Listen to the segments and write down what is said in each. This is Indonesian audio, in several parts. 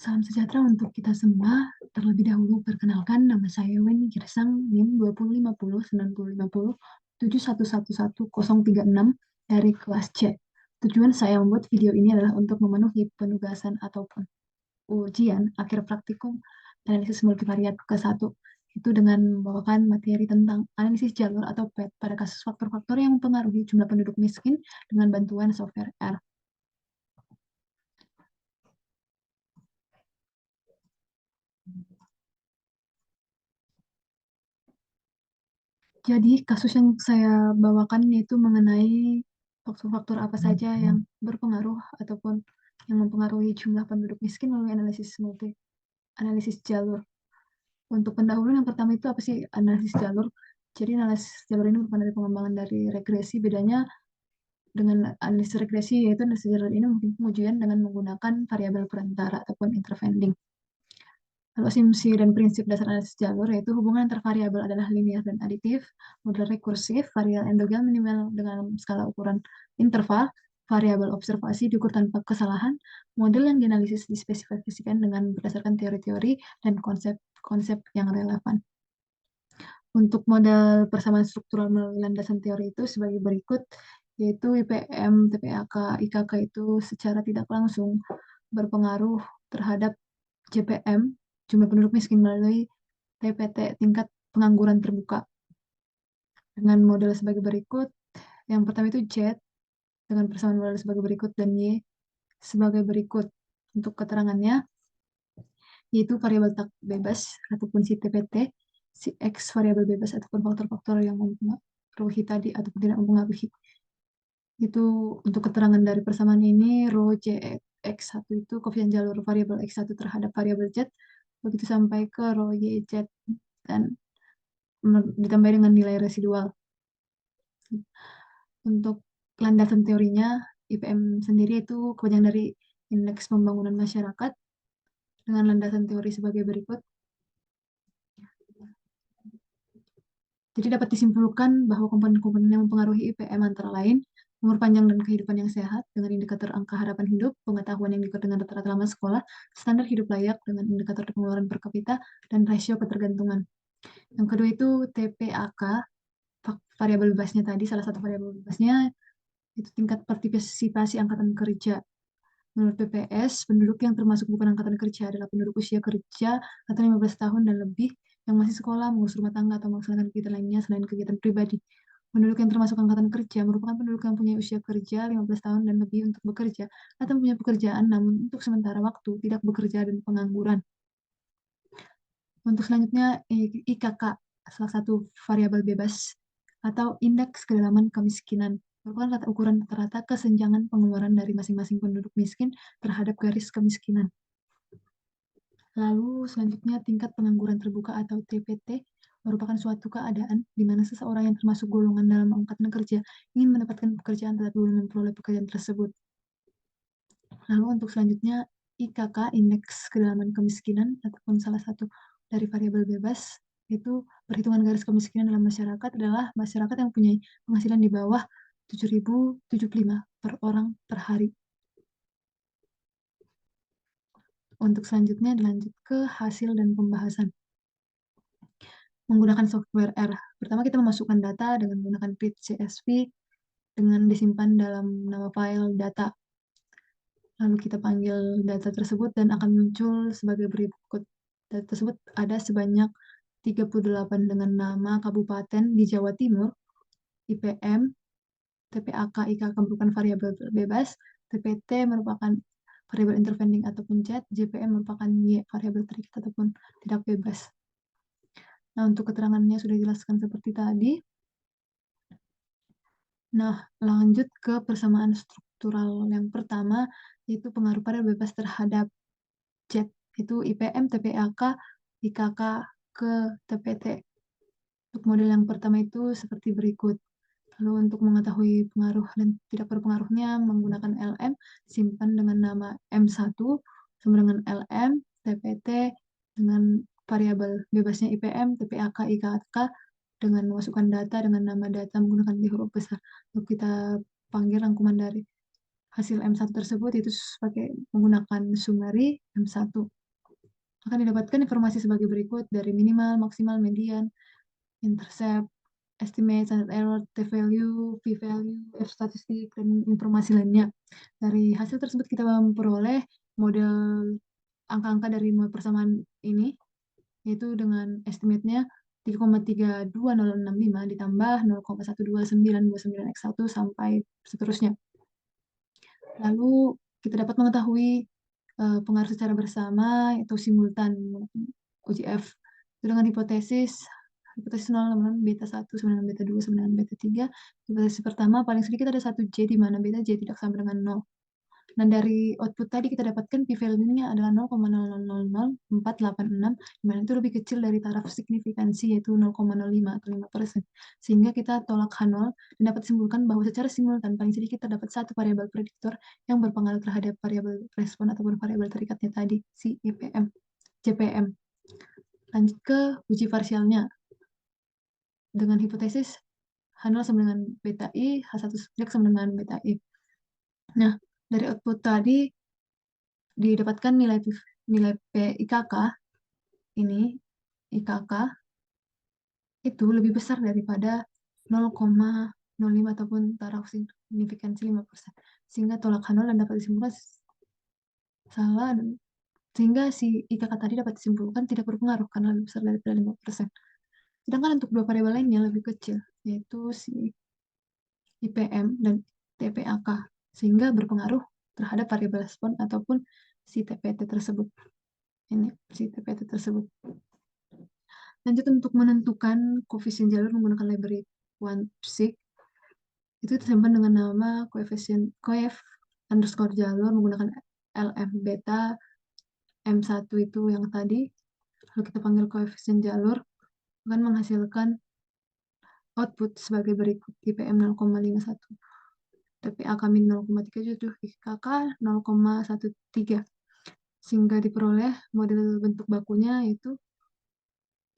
Salam sejahtera untuk kita semua. Terlebih dahulu perkenalkan, nama saya Weni Girsang, NIM 2050909071111036 dari kelas C. Tujuan saya membuat video ini adalah untuk memenuhi penugasan ataupun ujian akhir praktikum analisis multivariat ke-1, itu dengan membawakan materi tentang analisis jalur atau PET pada kasus faktor-faktor yang mempengaruhi jumlah penduduk miskin dengan bantuan software R. Jadi kasus yang saya bawakan yaitu mengenai faktor-faktor apa saja yang berpengaruh ataupun yang mempengaruhi jumlah penduduk miskin melalui analisis jalur. Untuk pendahuluan yang pertama itu apa sih analisis jalur? Jadi analisis jalur ini merupakan dari pengembangan dari regresi. Bedanya dengan analisis regresi yaitu analisis jalur ini mungkin pengujian dengan menggunakan variabel perantara ataupun interventing. Lalu asumsi dan prinsip dasar analisis jalur yaitu hubungan antar variabel adalah linear dan aditif, model rekursif, variabel endogen minimal dengan skala ukuran interval, variabel observasi diukur tanpa kesalahan, model yang dianalisis dispesifikasikan dengan berdasarkan teori-teori dan konsep-konsep yang relevan. Untuk model persamaan struktural melalui landasan teori itu sebagai berikut, yaitu IPM, TPAK, IKK itu secara tidak langsung berpengaruh terhadap JPM, jumlah penduduk miskin melalui TPT, tingkat pengangguran terbuka. Dengan model sebagai berikut, yang pertama itu Z, dengan persamaan model sebagai berikut, dan Y sebagai berikut. Untuk keterangannya, yaitu variabel tak bebas, ataupun si TPT, si X variabel bebas, ataupun faktor-faktor yang mempengaruhi tadi, ataupun tidak mempengaruhi. Itu untuk keterangan dari persamaan ini, rho J X1 itu koefisien jalur variabel X1 terhadap variabel Z, begitu sampai ke rho YZ, dan ditambah dengan nilai residual. Untuk landasan teorinya, IPM sendiri itu kepanjangan dari Indeks Pembangunan Masyarakat dengan landasan teori sebagai berikut. Jadi dapat disimpulkan bahwa komponen-komponen yang mempengaruhi IPM antara lain umur panjang dan kehidupan yang sehat dengan indikator angka harapan hidup, pengetahuan yang diukur dengan rata-rata lama sekolah, standar hidup layak dengan indikator pengeluaran per kapita, dan rasio ketergantungan. Yang kedua itu TPAK, variabel bebasnya tadi, salah satu variabel bebasnya itu tingkat partisipasi angkatan kerja. Menurut BPS, penduduk yang termasuk bukan angkatan kerja adalah penduduk usia kerja atau 15 tahun dan lebih yang masih sekolah, mengurus rumah tangga, atau melaksanakan kegiatan lainnya selain kegiatan pribadi. Penduduk yang termasuk angkatan kerja merupakan penduduk yang punya usia kerja 15 tahun dan lebih untuk bekerja atau punya pekerjaan namun untuk sementara waktu tidak bekerja dan pengangguran. Untuk selanjutnya, IKK, salah satu variabel bebas atau indeks kedalaman kemiskinan, merupakan ukuran rata-rata kesenjangan pengeluaran dari masing-masing penduduk miskin terhadap garis kemiskinan. Lalu selanjutnya tingkat pengangguran terbuka atau TPT merupakan suatu keadaan di mana seseorang yang termasuk golongan dalam angkatan kerja ingin mendapatkan pekerjaan tetapi belum memperoleh pekerjaan tersebut. Lalu untuk selanjutnya IKK, indeks kedalaman kemiskinan, ataupun salah satu dari variabel bebas, itu perhitungan garis kemiskinan dalam masyarakat adalah masyarakat yang punya penghasilan di bawah 7.075 per orang per hari. Untuk selanjutnya dilanjut ke hasil dan pembahasan. Menggunakan software R. Pertama kita memasukkan data dengan menggunakan pit CSV dengan disimpan dalam nama file data. Lalu kita panggil data tersebut dan akan muncul sebagai berikut. Data tersebut ada sebanyak 38 dengan nama kabupaten di Jawa Timur, IPM, TPAK, IKK merupakan variabel bebas, TPT merupakan variabel interventing ataupun Z, JPM merupakan Y, variabel terikat ataupun tidak bebas. Nah, untuk keterangannya sudah dijelaskan seperti tadi. Nah, lanjut ke persamaan struktural yang pertama, yaitu pengaruh variabel bebas terhadap Z, itu IPM, TPAK, IKK ke TPT. Untuk model yang pertama itu seperti berikut. Lalu untuk mengetahui pengaruh dan tidak berpengaruhnya menggunakan LM, simpan dengan nama M1 sama dengan LM, TPT dengan variabel bebasnya IPM, TPAK, IKK dengan memasukkan data dengan nama data menggunakan huruf besar. Lalu kita panggil rangkuman dari hasil M1 tersebut, yaitu pakai menggunakan summary M1. Akan didapatkan informasi sebagai berikut dari minimal, maksimal, median, intercept, estimate, standard error, t-value, p-value, f-statistik, dan informasi lainnya. Dari hasil tersebut kita memperoleh model angka-angka dari model persamaan ini, yaitu dengan estimate-nya 3,32065 ditambah 0,12929x1 sampai seterusnya. Lalu kita dapat mengetahui pengaruh secara bersama atau simultan UGF itu dengan hipotesis 0 beta 1 sama dengan beta 2 sama dengan beta 3. Hipotesis pertama paling sedikit ada 1 J di mana beta J tidak sama dengan 0. Dan dari output tadi kita dapatkan p-value-nya adalah 0,000486, di mana itu lebih kecil dari taraf signifikansi yaitu 0,05 atau 5%. Sehingga kita tolak H0 dan dapat simpulkan bahwa secara simultan paling sedikit terdapat satu variabel prediktor yang berpengaruh terhadap variabel respon ataupun variabel terikatnya tadi, si IPM, JPM. Lanjut ke uji parsialnya. Dengan hipotesis H0 sama dengan beta I, H1 subjek sama dengan beta I. Nah, dari output tadi didapatkan nilai IKK ini, IKK itu lebih besar daripada 0,05 ataupun taraf signifikansi 5%. Sehingga tolak H0 dan dapat disimpulkan salah, sehingga si IKK tadi dapat disimpulkan tidak berpengaruh karena lebih besar daripada 5%. Sedangkan untuk dua variabel lainnya lebih kecil, yaitu si IPM dan TPAK, sehingga berpengaruh terhadap variabel respon ataupun si TPT tersebut. Ini si TPT tersebut. Lanjut untuk menentukan koefisien jalur menggunakan library OnePsych, itu tersimpan dengan nama coef underscore jalur menggunakan LM beta M1 itu yang tadi. Lalu kita panggil koefisien jalur, akan menghasilkan output sebagai berikut: IPM 0,51, TPA kami 0,37, IKK 0,13, sehingga diperoleh model bentuk bakunya yaitu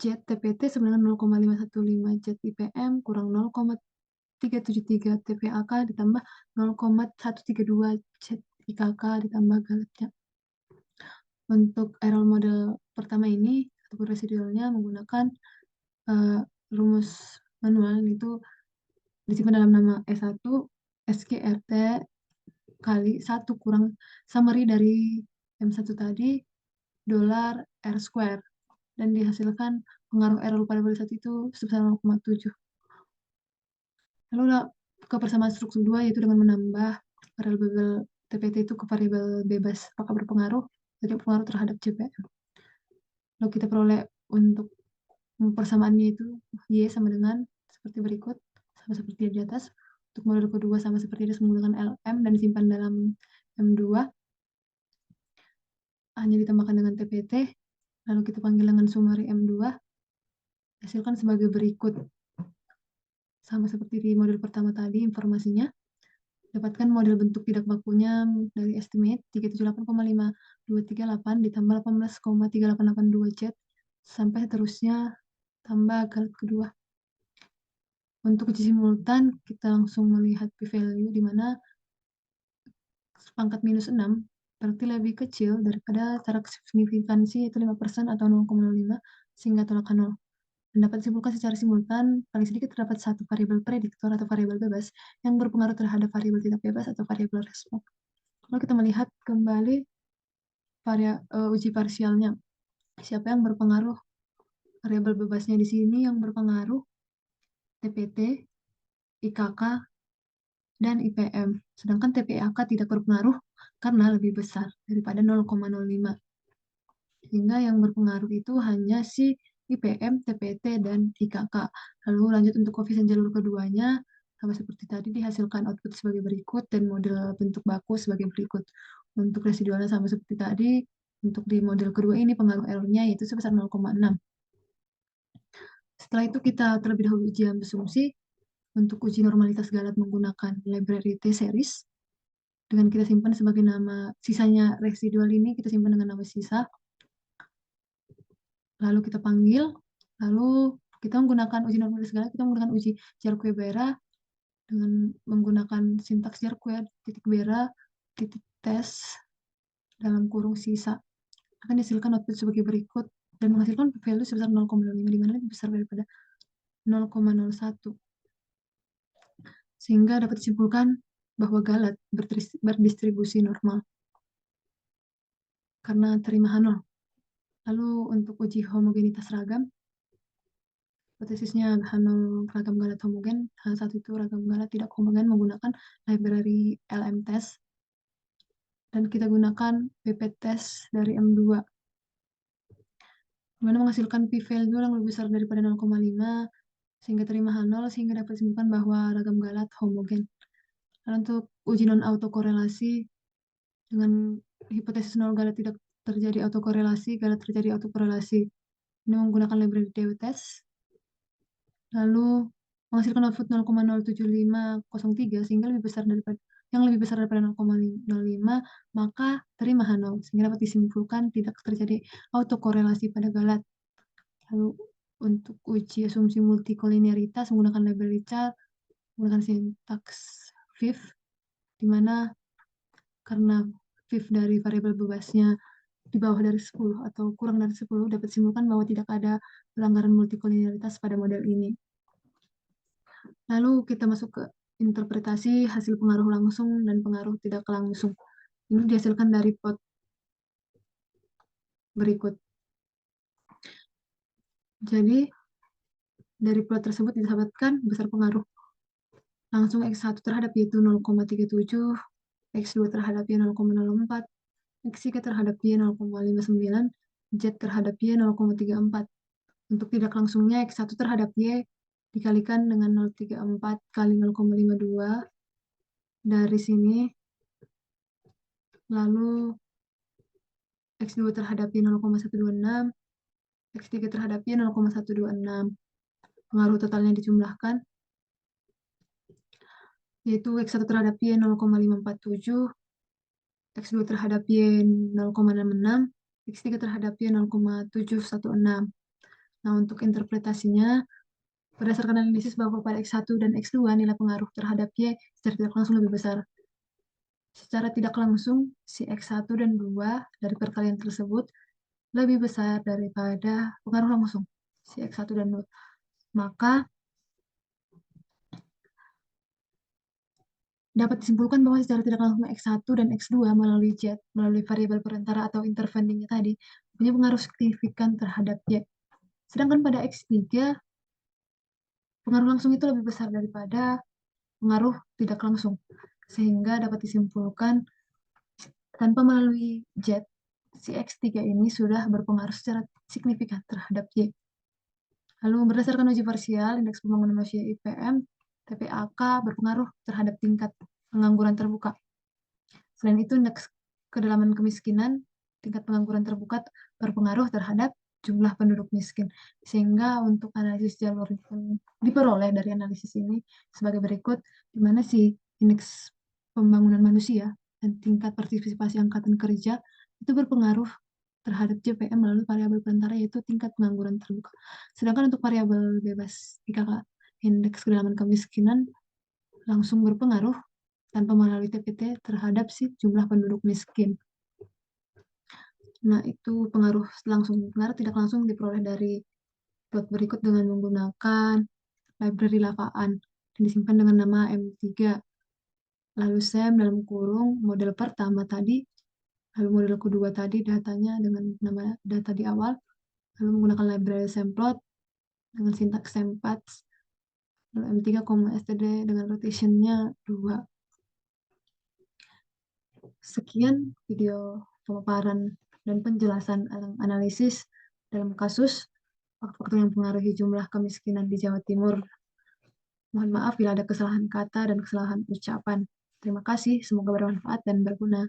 Z TPT sebenarnya 0,515 Z IPM kurang 0,373 TPAK ditambah 0,132 Z IKK ditambah galetnya. Untuk error model pertama ini ataupun residualnya menggunakan rumus manual, itu disimpan dalam nama S1 SQRT kali 1 kurang summary dari M1 tadi dolar R square, dan dihasilkan pengaruh error pada variabel 1 itu sebesar 0,7. Lalu ke persamaan struktur 2 yaitu dengan menambah variabel TPT itu ke variabel bebas, apakah berpengaruh? Tidak berpengaruh terhadap JPM. Lalu kita peroleh untuk persamaannya itu Y sama dengan seperti berikut, sama seperti di atas. Untuk model kedua sama seperti ini menggunakan LM dan disimpan dalam M2, hanya ditambahkan dengan TPT. Lalu kita panggil dengan summary M2, hasilkan sebagai berikut. Sama seperti di model pertama tadi informasinya. Dapatkan model bentuk tidak bakunya dari estimate 378,5238 ditambah 18,3882 Z sampai seterusnya tambah galet kedua. Untuk uji simultan kita langsung melihat p-value di mana pangkat minus 6 berarti lebih kecil daripada taraf signifikansi yaitu 5% atau 0,05, sehingga tolak 0. Dan dapat disimpulkan secara simultan paling sedikit terdapat satu variabel prediktor atau variabel bebas yang berpengaruh terhadap variabel tidak bebas atau variabel respon. Lalu kita melihat kembali uji parsialnya. Siapa yang berpengaruh? Variabel bebasnya di sini yang berpengaruh TPT, IKK, dan IPM. Sedangkan TPAK tidak berpengaruh karena lebih besar daripada 0,05. Sehingga yang berpengaruh itu hanya si IPM, TPT, dan IKK. Lalu lanjut untuk koefisien jalur keduanya, sama seperti tadi dihasilkan output sebagai berikut dan model bentuk baku sebagai berikut. Untuk residualnya sama seperti tadi, untuk di model kedua ini pengaruh errornya yaitu sebesar 0,6. Setelah itu kita terlebih dahulu uji asumsi. Untuk uji normalitas galat menggunakan library T-series, dengan kita simpan sebagai nama sisanya residual ini, kita simpan dengan nama sisa. Lalu kita panggil, lalu kita menggunakan uji normalitas galat, kita menggunakan uji Jarque-Bera dengan menggunakan sintaks Jarque titik Bera titik tes dalam kurung sisa akan dihasilkan output sebagai berikut dan menghasilkan p-value sebesar 0,05 di mana lebih besar daripada 0,01 sehingga dapat disimpulkan bahwa galat berdistribusi normal karena terima H0. Lalu untuk uji homogenitas ragam, hipotesisnya H0 ragam galat homogen, H1 itu ragam galat tidak homogen menggunakan library LM-test dan kita gunakan PP-test dari M2 dimana menghasilkan p-value yang lebih besar daripada 0,5 sehingga terima H0 sehingga dapat disimpulkan bahwa ragam galat homogen. Lalu untuk uji non-autokorelasi dengan hipotesis 0 galat tidak terjadi autokorelasi, galat terjadi autokorelasi. Ini menggunakan library DW-test. Lalu menghasilkan output 0,07503 sehingga lebih besar daripada 0,05 maka terima H0 sehingga dapat disimpulkan tidak terjadi autokorelasi pada galat. Lalu untuk uji asumsi multikolinearitas menggunakan library chart, menggunakan sintaks VIF, di mana karena VIF dari variabel bebasnya di bawah dari 10 atau kurang dari 10 dapat disimpulkan bahwa tidak ada pelanggaran multikolinearitas pada model ini. Lalu kita masuk ke interpretasi hasil pengaruh langsung dan pengaruh tidak langsung. Ini dihasilkan dari plot berikut. Jadi dari plot tersebut didapatkan besar pengaruh langsung X1 terhadap Y itu 0,37, X2 terhadap Y 0,04, X3 terhadap Y 0,59, Z terhadap Y 0,34. Untuk tidak langsungnya X1 terhadap Y dikalikan dengan 0,34 kali 0,52 dari sini. Lalu X2 terhadap Y 0,126, X3 terhadap Y 0,126. Pengaruh totalnya dijumlahkan, yaitu X1 terhadap Y 0,547, X2 terhadap Y 0,66, X3 terhadap Y 0,716. Nah, untuk interpretasinya, berdasarkan analisis bahwa pada X1 dan X2 nilai pengaruh terhadap Y secara tidak langsung lebih besar. Secara tidak langsung, si X1 dan 2 dari perkalian tersebut lebih besar daripada pengaruh langsung, si X1 dan 2. Maka dapat disimpulkan bahwa secara tidak langsung X1 dan X2 melalui Z, melalui variabel perantara atau interveningnya tadi, punya pengaruh signifikan terhadap Y. Sedangkan pada X3, pengaruh langsung itu lebih besar daripada pengaruh tidak langsung. Sehingga dapat disimpulkan tanpa melalui Z, si X3 ini sudah berpengaruh secara signifikan terhadap Y. Lalu berdasarkan uji parsial, indeks pembangunan manusia IPM, TPAK berpengaruh terhadap tingkat pengangguran terbuka. Selain itu, indeks kedalaman kemiskinan, tingkat pengangguran terbuka berpengaruh terhadap jumlah penduduk miskin. Sehingga untuk analisis jalur yang diperoleh dari analisis ini sebagai berikut, di mana si indeks pembangunan manusia dan tingkat partisipasi angkatan kerja itu berpengaruh terhadap JPM melalui variabel perantara yaitu tingkat pengangguran terbuka. Sedangkan untuk variabel bebas IKK, indeks kedalaman kemiskinan langsung berpengaruh tanpa melalui TPT terhadap si jumlah penduduk miskin. Nah, itu pengaruh langsung. Pengaruh tidak langsung diperoleh dari plot berikut dengan menggunakan library Lavaan dan disimpan dengan nama M3. Lalu SEM dalam kurung model pertama tadi, lalu model kedua tadi datanya dengan nama data di awal, lalu menggunakan library SEMplot dengan sintaks SEMPATS, lalu M3, std dengan rotationnya 2. Sekian video pemaparan dan penjelasan analisis dalam kasus faktor yang mempengaruhi jumlah kemiskinan di Jawa Timur. Mohon maaf bila ada kesalahan kata dan kesalahan ucapan. Terima kasih, semoga bermanfaat dan berguna.